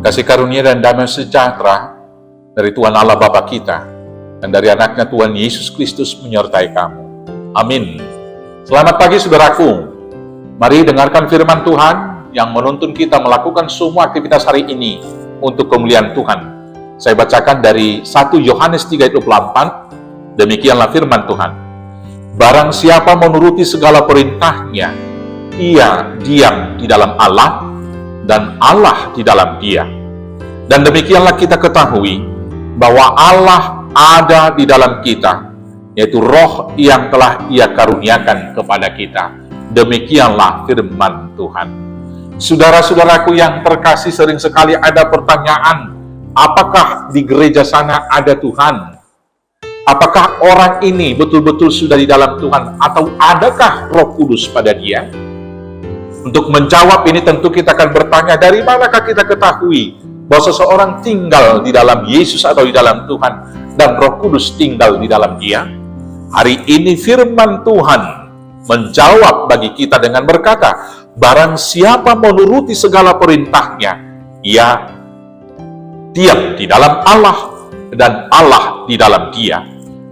Kasih karunia dan damai sejahtera dari Tuhan Allah Bapa kita dan dari anaknya Tuhan Yesus Kristus menyertai kamu. Amin. Selamat pagi saudaraku. Mari dengarkan firman Tuhan yang menuntun kita melakukan semua aktivitas hari ini untuk kemuliaan Tuhan. Saya bacakan dari 1 Yohanes 3:24. Demikianlah firman Tuhan. Barang siapa menuruti segala perintahnya, ia diam di dalam Allah dan Allah di dalam dia. Dan demikianlah kita ketahui bahwa Allah ada di dalam kita, yaitu roh yang telah ia karuniakan kepada kita. Demikianlah firman Tuhan. Saudara-saudaraku yang terkasih, sering sekali ada pertanyaan, apakah di gereja sana ada Tuhan? Apakah orang ini betul-betul sudah di dalam Tuhan? Atau adakah Roh Kudus pada dia? Untuk menjawab ini tentu kita akan bertanya, dari manakah kita ketahui bahwa seseorang tinggal di dalam Yesus atau di dalam Tuhan dan Roh Kudus tinggal di dalam dia? Hari ini firman Tuhan menjawab bagi kita dengan berkata, barang siapa menuruti segala perintahnya, ia diam di dalam Allah dan Allah di dalam dia.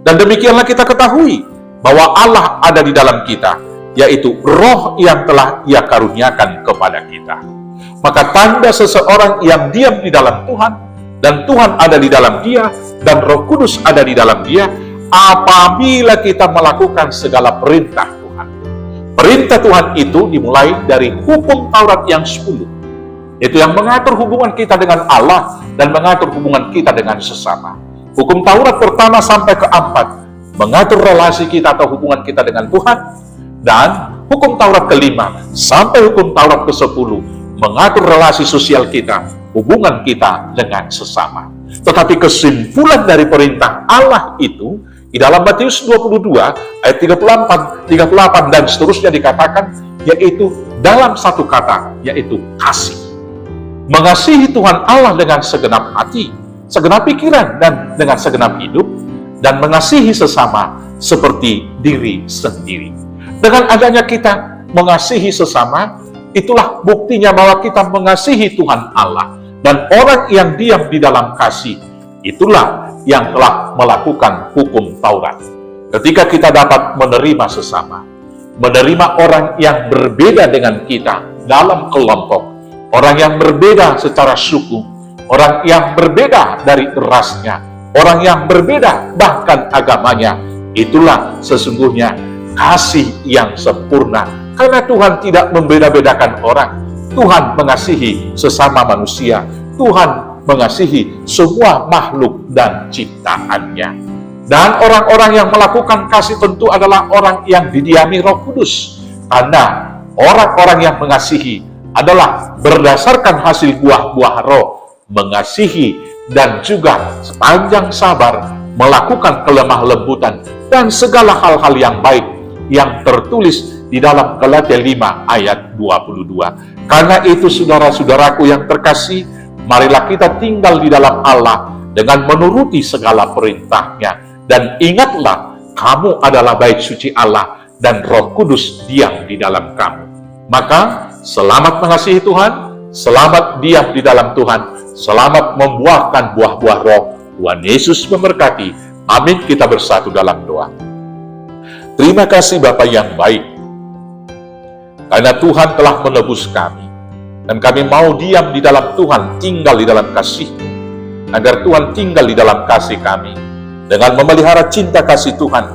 Dan demikianlah kita ketahui bahwa Allah ada di dalam kita, yaitu roh yang telah ia karuniakan kepada kita. Maka tanda seseorang yang diam di dalam Tuhan, dan Tuhan ada di dalam dia, dan Roh Kudus ada di dalam dia, apabila kita melakukan segala perintah Tuhan. Perintah Tuhan itu dimulai dari hukum Taurat yang 10. Itu yang mengatur hubungan kita dengan Allah, dan mengatur hubungan kita dengan sesama. Hukum Taurat pertama sampai ke-4, mengatur relasi kita atau hubungan kita dengan Tuhan. Dan hukum Taurat kelima sampai hukum Taurat ke-10 mengatur relasi sosial kita, hubungan kita dengan sesama. Tetapi kesimpulan dari perintah Allah itu di dalam Matius 22 ayat 38 dan seterusnya dikatakan, yaitu dalam satu kata, yaitu kasih. Mengasihi Tuhan Allah dengan segenap hati, segenap pikiran, dan dengan segenap hidup, dan mengasihi sesama seperti diri sendiri. Dengan adanya kita mengasihi sesama, itulah buktinya bahwa kita mengasihi Tuhan Allah. Dan orang yang diam di dalam kasih, itulah yang telah melakukan hukum Taurat. Ketika kita dapat menerima sesama, menerima orang yang berbeda dengan kita dalam kelompok, orang yang berbeda secara suku, orang yang berbeda dari rasnya, orang yang berbeda bahkan agamanya, itulah sesungguhnya kasih yang sempurna. Karena Tuhan tidak membeda-bedakan orang. Tuhan mengasihi sesama manusia. Tuhan mengasihi semua makhluk dan ciptaannya. Dan orang-orang yang melakukan kasih tentu adalah orang yang didiami Roh Kudus. Karena orang-orang yang mengasihi adalah berdasarkan hasil buah-buah roh. Mengasihi dan juga sepanjang sabar, melakukan kelemah lembutan, dan segala hal-hal yang baik yang tertulis di dalam Galatia 5 ayat 22. Karena itu saudara-saudaraku yang terkasih, marilah kita tinggal di dalam Allah dengan menuruti segala perintahnya. Dan ingatlah, kamu adalah bait suci Allah dan Roh Kudus diam di dalam kamu. Maka selamat mengasihi Tuhan, selamat diam di dalam Tuhan, selamat membuahkan buah-buah roh. Tuhan Yesus memberkati. Amin. Kita bersatu dalam doa. Terima kasih Bapa yang baik, karena Tuhan telah menebus kami, dan kami mau diam di dalam Tuhan, tinggal di dalam kasih, agar Tuhan tinggal di dalam kasih kami, dengan memelihara cinta kasih Tuhan,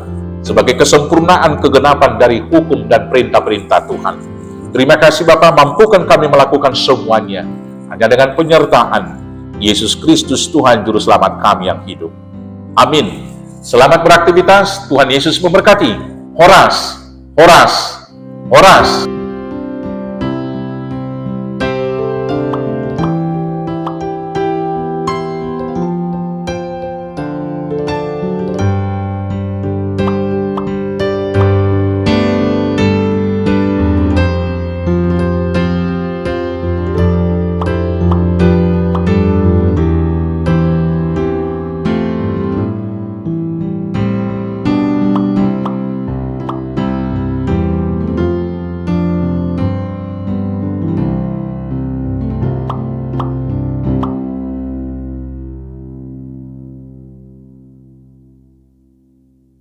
sebagai kesempurnaan kegenapan dari hukum dan perintah-perintah Tuhan. Terima kasih Bapa, mampukan kami melakukan semuanya, hanya dengan penyertaan Yesus Kristus Tuhan Juru Selamat kami yang hidup. Amin. Selamat beraktivitas, Tuhan Yesus memberkati. Horas, horas, horas.